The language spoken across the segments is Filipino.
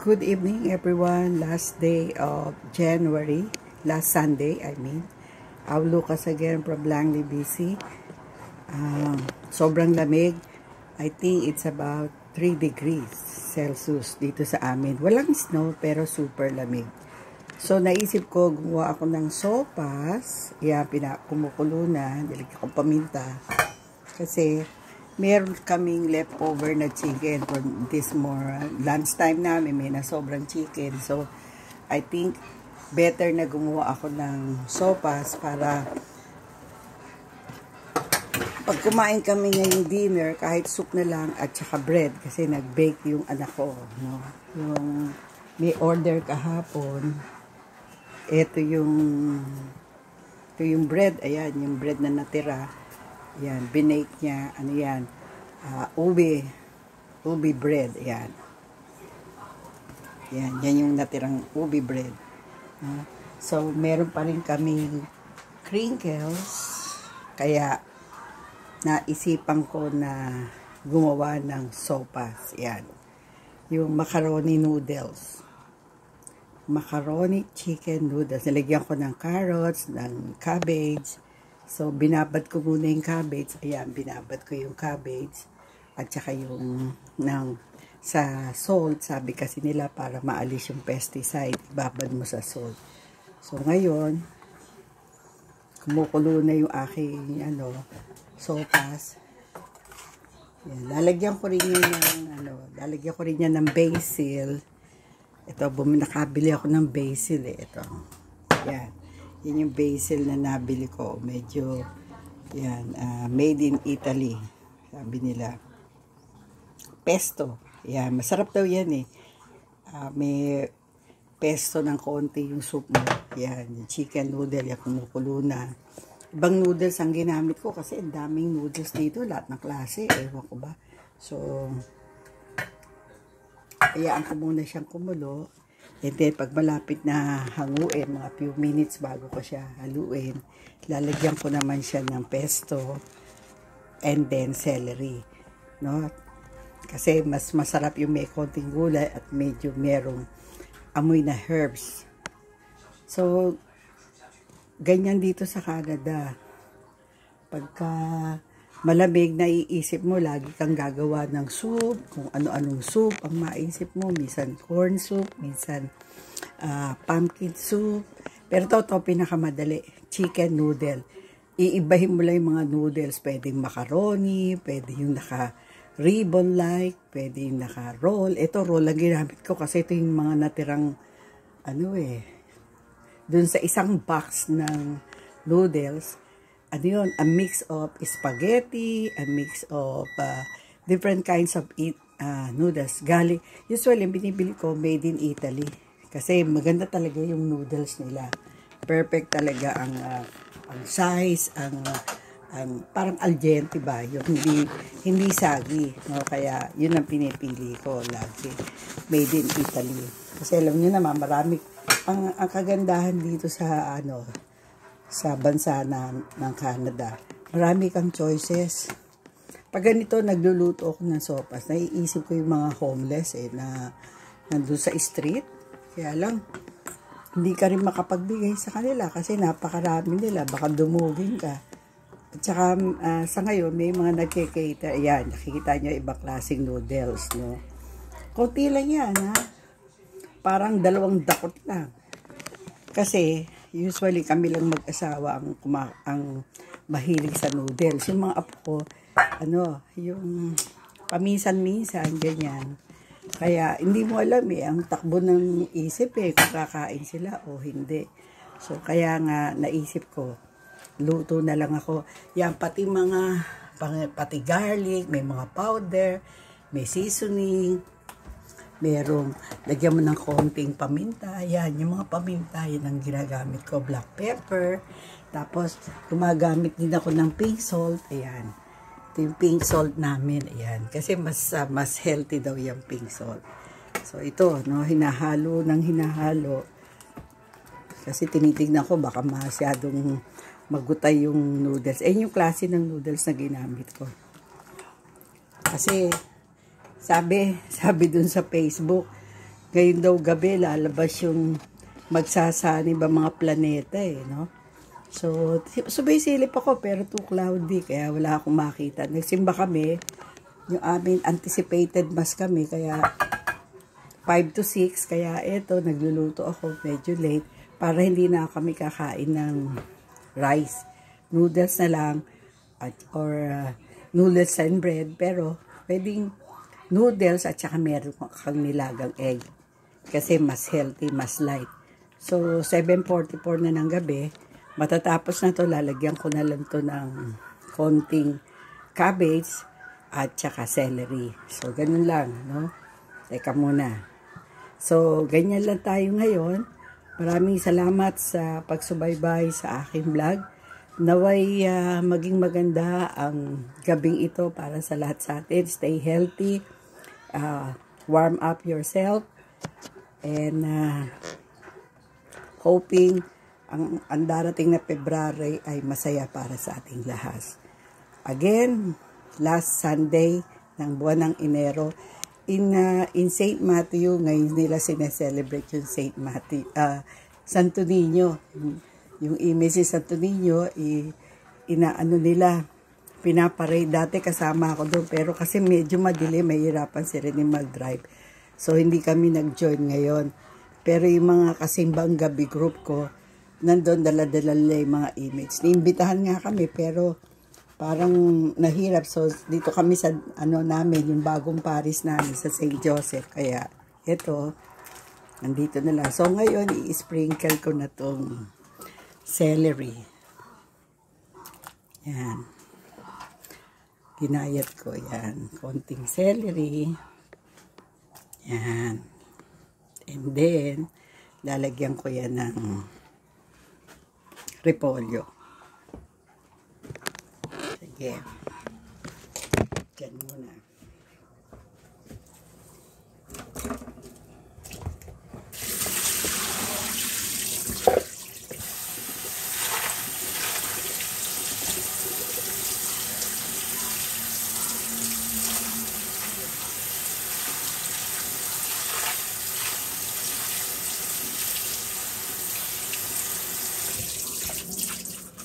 Good evening everyone. Last day of January, last Sunday I mean. I'm Lucas again from Langley, BC. Sobrang lamig. I think it's about 3 degrees Celsius dito sa amin. Walang snow pero super lamig. So naisip ko gumawa ako ng sopas. Kumukulo na. Nilagyan ko paminta. Kasi meron kaming leftover na chicken for this lunch time namin. May na sobrang chicken. So, I think better na gumawa ako ng sopas para pag kumain kami ngayong dinner, kahit soup na lang at saka bread. Kasi nag-bake yung anak ko. No? Yung may order kahapon. Ito yung bread. Ayan, yung bread na natira. Yan, binake niya, ano yan, ubi bread, yan. Yan yung natirang ubi bread. So, meron pa rin kaming crinkles, kaya naisipan ko na gumawa ng sopas, yan. Yung macaroni noodles. Macaroni chicken noodles. Nilagyan ko ng carrots, ng cabbage. So, binabad ko muna yung cabbage. Ayan, binabad ko yung cabbage. At saka yung sa salt. Sabi kasi nila para maalis yung pesticide, ibabad mo sa salt. So, ngayon, kumukulo na yung aking sopas. Ayan, lalagyan ko rin yan ng basil. Ito, nakabili ako ng basil Ito. Ayan. Yan yung basil na nabili ko. Medyo, yan, made in Italy. Sabi nila. Pesto. Yan, masarap daw yan may pesto ng konti yung soup mo. Yan, yung chicken noodle, yung kumukulo na. Ibang noodles ang ginamit ko kasi ang daming noodles dito. Lahat ng klase. Ewan ko ba. So, hayaan ko muna siyang kumulo. And then, pag malapit na hanguin, mga few minutes bago ko siya haluin, lalagyan ko naman siya ng pesto and then celery. No? Kasi mas masarap yung may konting gulay at medyo merong amoy na herbs. So, ganyan dito sa Canada. Pagka malamig, naiisip mo, lagi kang gagawa ng soup, kung ano-anong soup ang maisip mo. Minsan corn soup, minsan pumpkin soup. Pero ito pinakamadali, chicken noodle. Iibahin mo lang yung mga noodles. Pwedeng macaroni, pwede yung naka-ribbon-like, pwede yung naka-roll. Ito, roll lang ginamit ko kasi ito yung mga natirang, dun sa isang box ng noodles. A mix of spaghetti, a mix of different kinds of noodles. Usually, binibili ko made in Italy. Kasi maganda talaga yung noodles nila. Perfect talaga ang size, ang parang al dente ba? Yung hindi sagi. No? Kaya, yun ang pinipili ko lagi. Made in Italy. Kasi alam nyo naman, marami. Ang kagandahan dito sa sa bansa ng Canada. Marami kang choices. Pag ganito, nagluluto ako ng sopas, naiisip ko yung mga homeless na nandun sa street. Kaya lang, hindi ka rin makapagbigay sa kanila kasi napakarami nila. Baka dumugin ka. At saka, sa ngayon, may mga nagkikater. Ayan, nakikita nyo ibang klaseng noodles, no? Kunti lang yan, Parang 2 dakot lang. Kasi, usually kami lang mag-asawa ang mahilig sa noodles. Yung mga apo ko, yung paminsan-minsan, ganyan. Kaya, hindi mo alam ang takbo ng isip kung kakain sila o hindi. So, kaya nga, naisip ko, luto na lang ako. Yan, pati garlic, may mga powder, may seasoning, merong, lagyan mo ng konting paminta. Yan, yung mga paminta, yan ang ginagamit ko. Black pepper. Tapos, gumagamit din ako ng pink salt. Ayan. Ito yung pink salt namin. Ayan. Kasi mas healthy daw yung pink salt. So, ito, hinahalo. Kasi tinitignan ko, baka masyadong magutay yung noodles. Yung klase ng noodles na ginamit ko. Kasi, sabi dun sa Facebook, ngayon daw gabi lalabas yung magsasanib ang mga planeta no? So sumisilip ako pero too cloudy kaya wala akong makita. Nagsimba kami, yung amin anticipated mass kami kaya 5 to 6 kaya eto nagluluto ako medyo late para hindi na kami kakain ng rice. Noodles na lang or noodles and bread pero pwedeng noodles at saka meron kang nilagang egg kasi mas healthy, mas light. So 7:44 na ng gabi. Matatapos na to, lalagyan ko na lang to ng konting cabbage at saka celery. So, ganun lang, no? Teka muna. So, ganyan lang tayo ngayon. Maraming salamat sa pagsubaybay sa aking vlog. Naway maging maganda ang gabing ito para sa lahat sa atin. Stay healthy. Warm up yourself. And hoping ang darating na February ay masaya para sa ating lahat. Again, last Sunday ng buwan ng Enero, in St. Matthew, ngayon nila sineselebrate yung St. Matthew, Santo Niño. Yung image si Santo Niño, inaano nila, pinaparade. Dati kasama ako doon, pero kasi medyo madilim, mahirapan si Rene mag-drive. So, hindi kami nag-join ngayon. Pero yung mga kasimbang gabi group ko, nandun dala-dala yung mga image. Niimbitahan nga kami pero parang nahirap. So dito kami sa namin, yung bagong Paris namin sa St. Joseph. Kaya ito, nandito na lang. So ngayon, i-sprinkle ko na tong celery. Yan. Ginayat ko. Yan. Konting celery. Yan. And then, lalagyan ko yan ng repolyo. Sige. Diyan muna.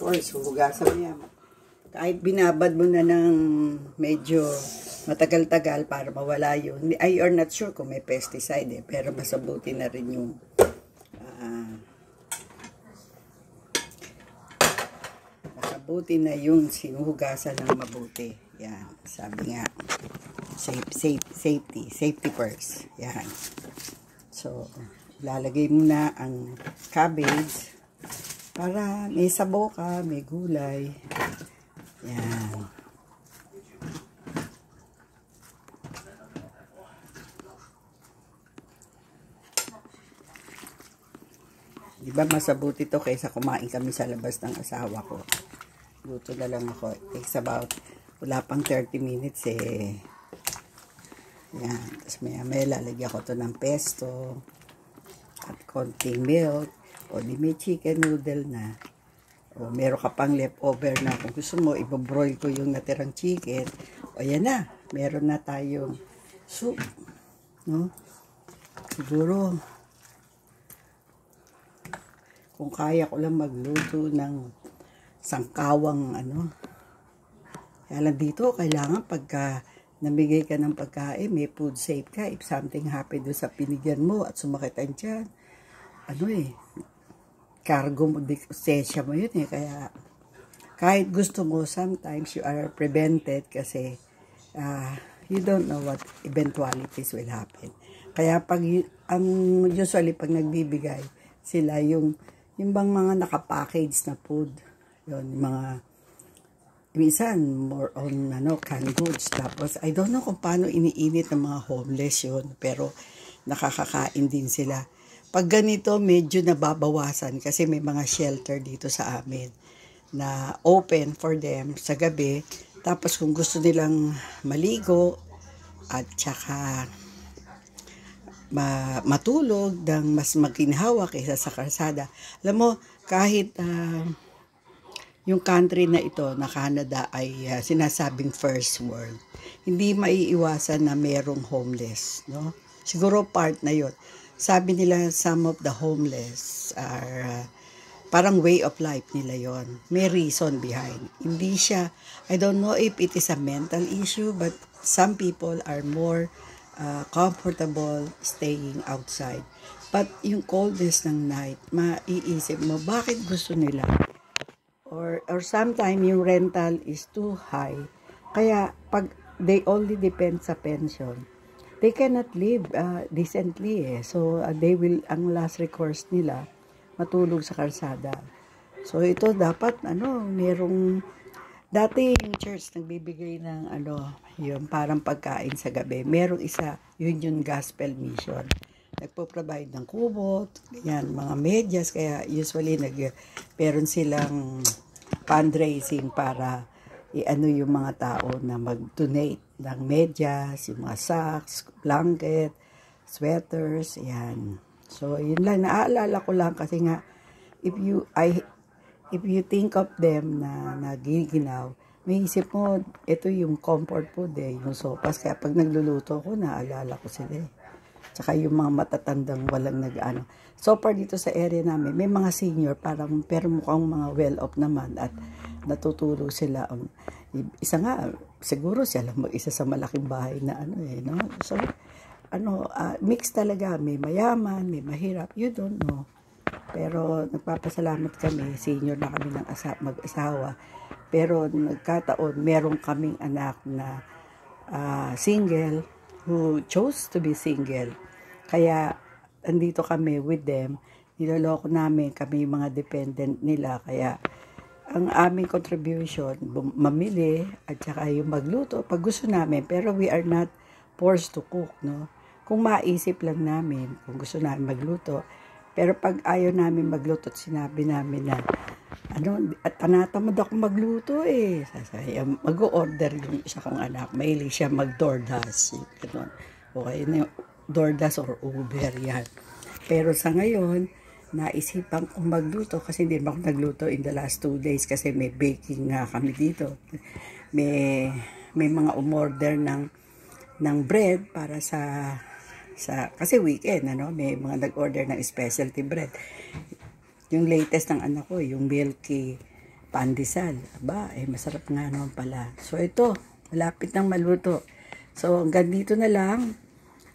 Of course, hugasan mo yan. Kahit binabad mo na ng medyo matagal-tagal para mawala yun. I are not sure kung may pesticide pero masabuti na rin yung masabuti na yung sinuhugasan ng mabuti. Yan, sabi nga, safety first. Yan. So, lalagay mo na ang cabbage para may sabaw ka, may gulay. Yan. Diba masabuti to kaysa kumain kami sa labas ng asawa ko. Luto na lang ako. It takes about, wala pang 30 minutes Yan. Tapos maya lalagyan ko to ng pesto at konting milk. O di may chicken noodle na. O meron ka pang leftover na. Kung gusto mo, ibabroil ko yung natirang chicken. O yan na. Meron na tayong soup. No? Siguro, kung kaya ko lang magluto ng sangkawang Kaya lang dito, kailangan pagka namigay ka ng pagkain, may food safe ka. If something happened doon sa pinigyan mo at sumakit ang tiyan, cargo mo, sesya mo yun kaya kahit gusto mo, sometimes you are prevented kasi you don't know what eventualities will happen. Kaya pag usually pag nagbibigay sila yung bang mga nakapackage na food, yun mga minsan more on canned goods. Tapos I don't know kung paano iniinit ng mga homeless yun, pero nakakakain din sila. Pag ganito, medyo nababawasan kasi may mga shelter dito sa amin na open for them sa gabi. Tapos kung gusto nilang maligo at saka matulog ng mas maginhawa kaysa sa kalsada. Alam mo, kahit yung country na ito, na Canada, ay sinasabing first world, hindi maiiwasan na merong homeless, no? Siguro part na yun. Sabi nila some of the homeless are parang way of life nila yon. May reason behind. Hindi siya, I don't know if it is a mental issue, but some people are more comfortable staying outside. But yung coldness ng night, maiisip mo, bakit gusto nila? Or sometimes yung rental is too high. Kaya pag they only depend sa pension, they cannot live decently eh. So they will, ang last recourse nila, matulog sa kalsada. So ito dapat merong dati yung church nagbibigay ng yun parang pagkain sa gabi. Merong isa, yun yung gospel mission. Nagpo-provide ng kubot, yan, mga medyas, kaya usually meron silang fundraising para yung mga tao na mag-donate ng medyas, yung mga socks, blanket, sweaters, yan. So, yun lang, naaalala ko lang kasi nga, if you think of them na nagiginaw, may isip mo, ito yung comfort food yung sopas. Kaya pag nagluluto ko, naalala ko sila Tsaka yung mga matatandang walang nag-ano. So far dito sa area namin, may mga senior, pero mukhang mga well-off naman at natutulog sila. Isa nga, siguro siya lang mag-isa sa malaking bahay na no? So, mix talaga. May mayaman, may mahirap. You don't know. Pero nagpapasalamat kami, senior na kami ng mag-asawa. Pero nagkataon, meron kaming anak na single who chose to be single. Kaya andito kami with them. Niloloko namin kami mga dependent nila. Kaya ang aming contribution, mamili at saka yung magluto pag gusto namin. Pero we are not forced to cook, no? Kung maisip lang namin, kung gusto namin magluto. Pero pag ayaw namin magluto at sinabi namin na at tanatamad ako magluto mag-order yung isa kong anak. Mahilig siya mag-DoorDash. Okay na yung DoorDash or Uber yan. Pero sa ngayon, naisipan kong magluto kasi hindi ba ako nagluto in the last 2 days kasi may baking nga kami dito. May mga umorder ng bread para sa kasi weekend, may mga nag-order ng specialty bread. Yung latest ng anak ko, yung milky pandesal. Masarap nga naman pala. So ito, malapit nang maluto. So hanggang dito na lang.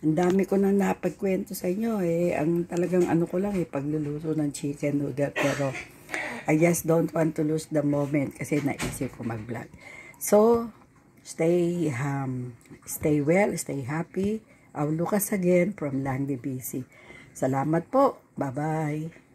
Ang dami ko nang napagkwento sa inyo ang talagang ko lang pagluluto ng chicken noodle. Pero I just don't want to lose the moment kasi naisip ko mag-vlog. So, stay well, stay happy. I'll Lucas again from Langley, BC. Salamat po. Bye-bye.